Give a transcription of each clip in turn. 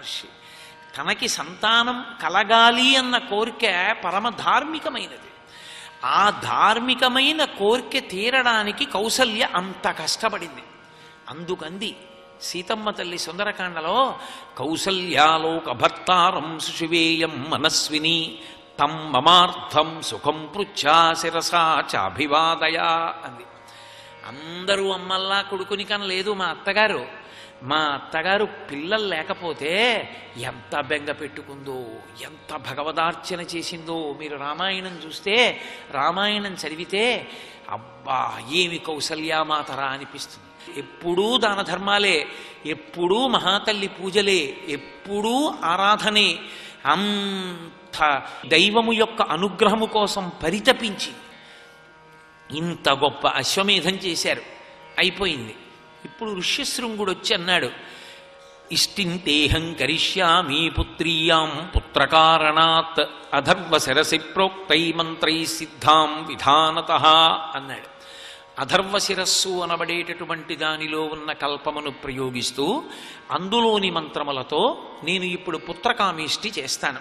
మహర్షి. తనకి సంతానం కలగాలి అన్న కోరిక పరమ ధార్మికమైనది. ఆ ధార్మికమైన కోరిక తీరడానికి కౌసల్య అంత కష్టపడింది. అందుకంది సీతమ్మ తల్లి సుందరకాండలో కౌసల్యాలోక భర్తారం సుషువేయం మనస్విని తం మమార్థం సుఖం పృచ్ఛా శిరసా చాభివాదయా అంది. అందరూ అమ్మల్లా కొడుకుని కనలేదు మా అత్తగారు పిల్లలు లేకపోతే ఎంత బెంగ పెట్టుకుందో, ఎంత భగవదార్చన చేసిందో. మీరు రామాయణం చూస్తే, రామాయణం చదివితే అబ్బా ఏమి కౌసల్యామాతరా అనిపిస్తుంది. ఎప్పుడూ దాన ధర్మాలే, ఎప్పుడూ మహాతల్లి పూజలే, ఎప్పుడూ ఆరాధనే. అంత దైవము యొక్క అనుగ్రహము కోసం పరితపించి ఇంత గొప్ప అశ్వమేధం చేశారు. అయిపోయింది. ఇప్పుడు ఋష్యశృంగుడు వచ్చి అన్నాడు, ఇష్టింతేహం కరిష్యామి పుత్రీయాం పుత్రకారణాత్ అధర్వ శిరసి ప్రోక్తై మంత్రై సిద్ధాం విధానతః అన్నాడు. అధర్వ శిరస్సు అనబడేటటువంటి దానిలో ఉన్న కల్పమును ప్రయోగిస్తూ అందులోని మంత్రములతో నేను ఇప్పుడు పుత్రకామేష్టి చేస్తాను.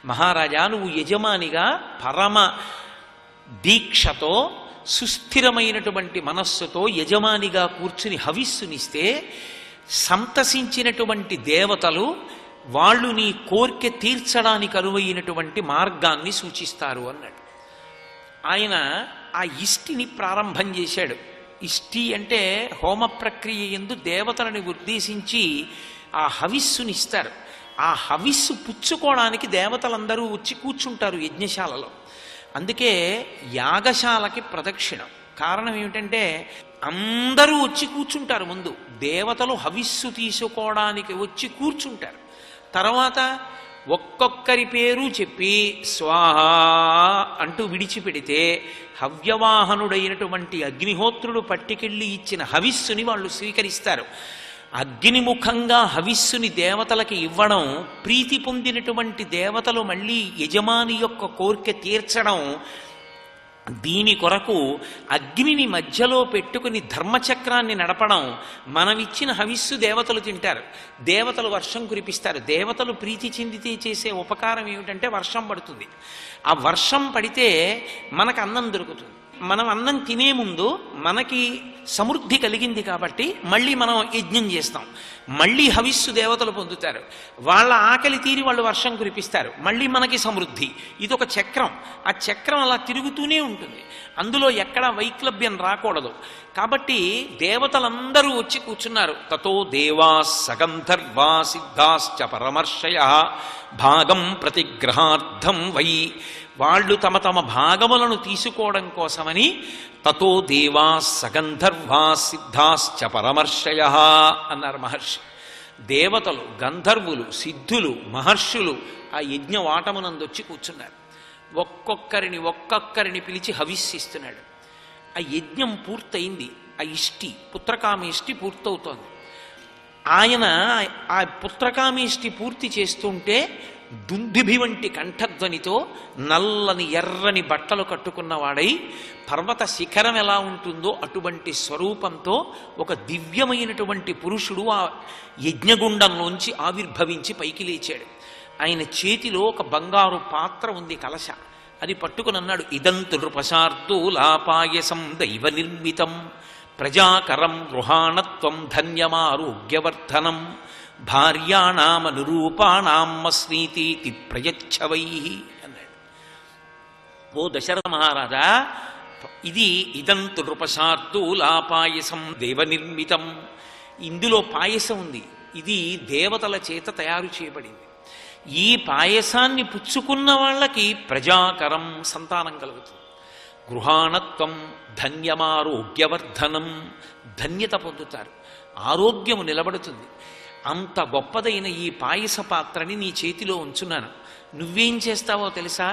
మహారాజా, నువ్వు యజమానిగా పరమ దీక్షతో సుస్థిరమైనటువంటి మనస్సుతో యజమానిగా కూర్చుని హవిస్సునిస్తే సంతసించినటువంటి దేవతలు వాళ్ళు నీ కోర్కె తీర్చడానికి అనువైనటువంటి మార్గాన్ని సూచిస్తారు అన్నాడు. ఆయన ఆ ఇష్టిని ప్రారంభం చేశాడు. ఇష్టి అంటే హోమ ప్రక్రియ యందు దేవతలని ఉద్దేశించి ఆ హవిస్సునిస్తారు. ఆ హవిస్సు పుచ్చుకోవడానికి దేవతలందరూ వచ్చి కూర్చుంటారు యజ్ఞశాలలో. అందుకే యాగశాలకి ప్రదక్షిణం. కారణం ఏమిటంటే అందరూ వచ్చి కూర్చుంటారు. ముందు దేవతలు హవిస్సు తీసుకోవడానికి వచ్చి కూర్చుంటారు. తర్వాత ఒక్కొక్కరి పేరు చెప్పి స్వాహ అంటూ విడిచిపెడితే హవ్యవాహనుడైనటువంటి అగ్నిహోత్రుడు పట్టుకెళ్ళి ఇచ్చిన హవిస్సుని వాళ్ళు స్వీకరిస్తారు. అగ్నిముఖంగా హవిస్సుని దేవతలకి ఇవ్వడం, ప్రీతి పొందినటువంటి దేవతలు మళ్ళీ యజమాని యొక్క కోరిక తీర్చడం. దీని కొరకు అగ్నిని మధ్యలో పెట్టుకుని ధర్మచక్రాన్ని నడపడం. మనమిచ్చిన హవిస్సు దేవతలు తింటారు, దేవతలు వర్షం కురిపిస్తారు. దేవతలు ప్రీతి చెందితే చేసే ఉపకారం ఏమిటంటే వర్షం పడుతుంది. ఆ వర్షం పడితే మనకు అన్నం దొరుకుతుంది. మనం అన్నం తినే ముందు మనకి సమృద్ధి కలిగింది కాబట్టి మళ్ళీ మనం యజ్ఞం చేస్తాం. మళ్ళీ హవిస్సు దేవతలు పొందుతారు. వాళ్ళ ఆకలి తీరి వాళ్ళు వర్షం కురిపిస్తారు. మళ్ళీ మనకి సమృద్ధి. ఇదొక చక్రం. ఆ చక్రం అలా తిరుగుతూనే ఉంటుంది. అందులో ఎక్కడా వైక్లభ్యం రాకూడదు. కాబట్టి దేవతలందరూ వచ్చి కూర్చున్నారు. తతో దేవా సగంధర్వా సిద్ధాశ్చ పరమర్షయ భాగం ప్రతిగ్రహార్థం వై. వాళ్ళు తమ తమ భాగములను తీసుకోవడం కోసమని తతో దేవా సగంధర్వా సిద్ధాశ్చ పరమర్షయ అన్నారు మహర్షి. దేవతలు, గంధర్వులు, సిద్ధులు, మహర్షులు ఆ యజ్ఞ వాటమునందొచ్చి కూర్చున్నారు. ఒక్కొక్కరిని పిలిచి హవిస్సిస్తున్నాడు. ఆ యజ్ఞం పూర్తయింది. ఆ ఇష్టి పుత్రకామేష్టి పూర్తవుతోంది. ఆయన ఆ పుత్రకామేష్టి పూర్తి చేస్తుంటే దుందుభి వంటి కంఠధ్వనితో నల్లని ఎర్రని బట్టలు కట్టుకున్నవాడై పర్వత శిఖరం ఎలా ఉంటుందో అటువంటి స్వరూపంతో ఒక దివ్యమైనటువంటి పురుషుడు ఆ యజ్ఞగుండంలోంచి ఆవిర్భవించి పైకి లేచాడు. ఆయన చేతిలో ఒక బంగారు పాత్ర ఉంది, కలశ. అది పట్టుకుని అన్నాడు, ఇదంతు నృపశార్దూలాపాయసం దైవ నిర్మితం ప్రజాకరం గృహాణత్వం ధన్యమారోగ్యవర్ధనం భార్యాణామనురూపాణాం మస్నీతి ప్రయచ్చవై అన్నాడు. ఓ దశరథ మహారాజా, ఇది ఇదంతు నృపశార్దూలాపాయసం దేవ నిర్మితం. ఇందులో పాయసం ఉంది. ఇది దేవతల చేత తయారు చేయబడింది. ఈ పాయసాన్ని పుచ్చుకున్న వాళ్ళకి ప్రజాకరం సంతానం కలుగుతుంది. గృహాణత్వం ధన్యమారోగ్యవర్ధనం ధన్యత పొందుతారు, ఆరోగ్యము నిలబడుతుంది. అంత గొప్పదైన ఈ పాయస పాత్రని నీ చేతిలో ఉంచున్నాను. నువ్వేం చేస్తావో తెలుసా?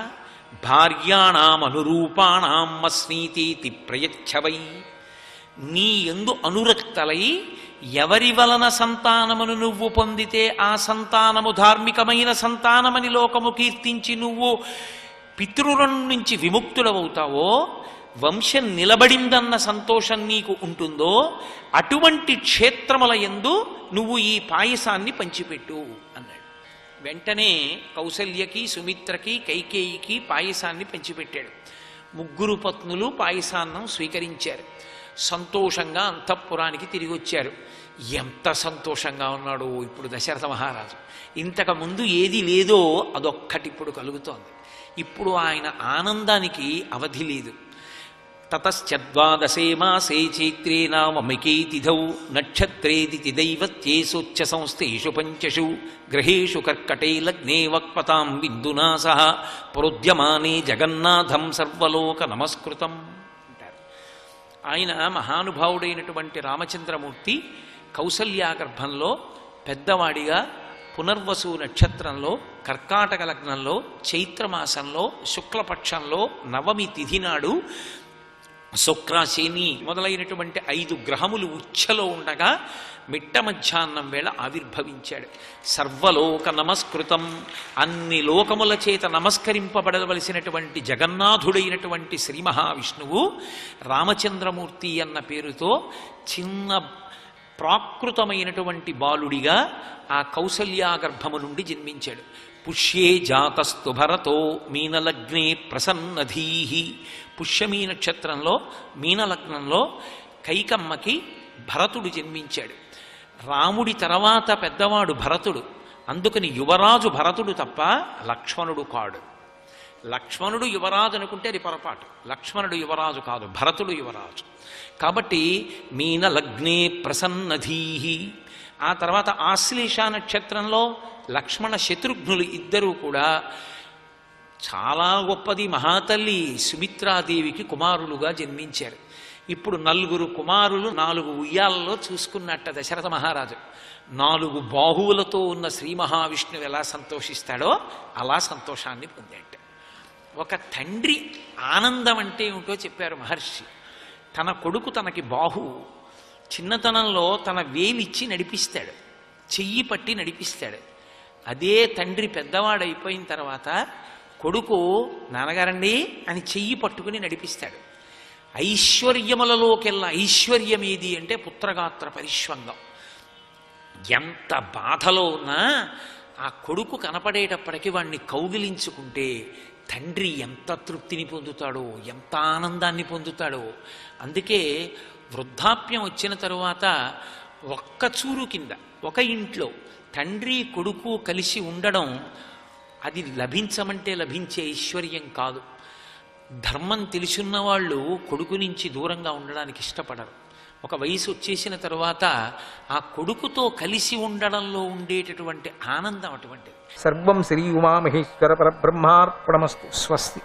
భార్యాణాం అనురూపాణాం మస్నీతి ప్రయచ్చవై. నీ యందు అనురక్తలై ఎవరి వలన సంతానమును నువ్వు పొందితే ఆ సంతానము ధార్మికమైన సంతానమని లోకము కీర్తించి నువ్వు పితృరం నుంచి విముక్తుడవుతావో, వంశం నిలబడిందన్న సంతోషం నీకు ఉంటుందో అటువంటి క్షేత్రముల యందు నువ్వు ఈ పాయసాన్ని పంచిపెట్టు అన్నాడు. వెంటనే కౌసల్యకి, సుమిత్రకి, కైకేయికి పాయసాన్ని పంచిపెట్టాడు. ముగ్గురు పత్నులు పాయసాన్నం స్వీకరించారు. సంతోషంగా అంతఃపురానికి తిరిగి వచ్చారు. ఎంత సంతోషంగా ఉన్నాడో ఇప్పుడు దశరథ మహారాజు. ఇంతకుముందు ఏది లేదో అదొక్కటి ఇప్పుడు కలుగుతోంది. ఇప్పుడు ఆయన ఆనందానికి అవధి లేదు. తతశ్చద్వాదశే మాసే చైత్రే నామమికే తిథౌ నక్షత్రేది దైవత్యేసోచ్చ సంస్థేషు పంచషు గ్రహేషు కర్కటే లగ్నే వక్పతాం బిందునా సహ ప్రోద్యమానే జగన్నాథం సర్వలోక నమస్కృతం అంటారు. ఆయన మహానుభావుడైనటువంటి రామచంద్రమూర్తి కౌసల్యాగర్భంలో పెద్దవాడిగా పునర్వసు నక్షత్రంలో కర్కాటక లగ్నంలో చైత్రమాసంలో శుక్లపక్షంలో నవమి తిథి నాడు శుక్రాశని మొదలైనటువంటి 5 గ్రహములు ఉచ్ఛలో ఉండగా మిట్ట మధ్యాహ్నం వేళ ఆవిర్భవించాడు. సర్వలోక నమస్కృతం, అన్ని లోకముల చేత నమస్కరింపబడవలసినటువంటి జగన్నాథుడైనటువంటి శ్రీ మహావిష్ణువు రామచంద్రమూర్తి అన్న పేరుతో చిన్న ప్రాకృతమైనటువంటి బాలుడిగా ఆ కౌసల్యాగర్భము నుండి జన్మించాడు. పుష్యే జాతస్తు భరతో మీనలగ్నే ప్రసన్నధీహి. పుష్యమీ నక్షత్రంలో మీనలగ్నంలో కైకమ్మకి భరతుడు జన్మించాడు. రాముడి తర్వాత పెద్దవాడు భరతుడు, అందుకని యువరాజు భరతుడు తప్ప లక్ష్మణుడు కాడు. లక్ష్మణుడు యువరాజు అనుకుంటే అది పొరపాటు. లక్ష్మణుడు యువరాజు కాదు, భరతుడు యువరాజు. కాబట్టి మీనలగ్నే ప్రసన్నధీహి. ఆ తర్వాత ఆశ్లేష నక్షత్రంలో లక్ష్మణ శత్రుఘ్నులు ఇద్దరూ కూడా చాలా గొప్పది మహాతల్లి సుమిత్రాదేవికి కుమారులుగా జన్మించారు. ఇప్పుడు 4 కుమారులు 4 ఉయ్యాలలో చూసుకున్నట్ట దశరథ మహారాజు. 4 బాహువులతో ఉన్న శ్రీ మహావిష్ణువు ఎలా సంతోషిస్తాడో అలా సంతోషాన్ని పొందాడు. ఒక తండ్రి ఆనందం అంటే ఏమిటో చెప్పారు మహర్షి. తన కొడుకు తనకి బాహువు, చిన్నతనంలో తన వేలిచ్చి నడిపిస్తాడు, చెయ్యి పట్టి నడిపిస్తాడు. అదే తండ్రి పెద్దవాడైపోయిన తర్వాత కొడుకు నాన్నగారండి అని చెయ్యి పట్టుకుని నడిపిస్తాడు. ఐశ్వర్యములలోకెల్లా ఐశ్వర్యం ఏది అంటే పుత్రగాత్ర పరిష్వంగం. ఎంత బాధలో ఉన్నా ఆ కొడుకు కనపడేటప్పటికీ వాణ్ణి కౌగిలించుకుంటే తండ్రి ఎంత తృప్తిని పొందుతాడో, ఎంత ఆనందాన్ని పొందుతాడో. అందుకే వృద్ధాప్యం వచ్చిన తరువాత ఒక్క చూరు కింద ఒక ఇంట్లో తండ్రి కొడుకు కలిసి ఉండడం అది లభించమంటే లభించే ఐశ్వర్యం కాదు. ధర్మం తెలుసున్న వాళ్ళు కొడుకు నుంచి దూరంగా ఉండడానికి ఇష్టపడరు. ఒక వయసు వచ్చేసిన తరువాత ఆ కొడుకుతో కలిసి ఉండడంలో ఉండేటటువంటి ఆనందం అటువంటిది. సర్వం శ్రీ ఉమామహేశ్వర పరబ్రహ్మార్పణమస్తు. స్వస్తి.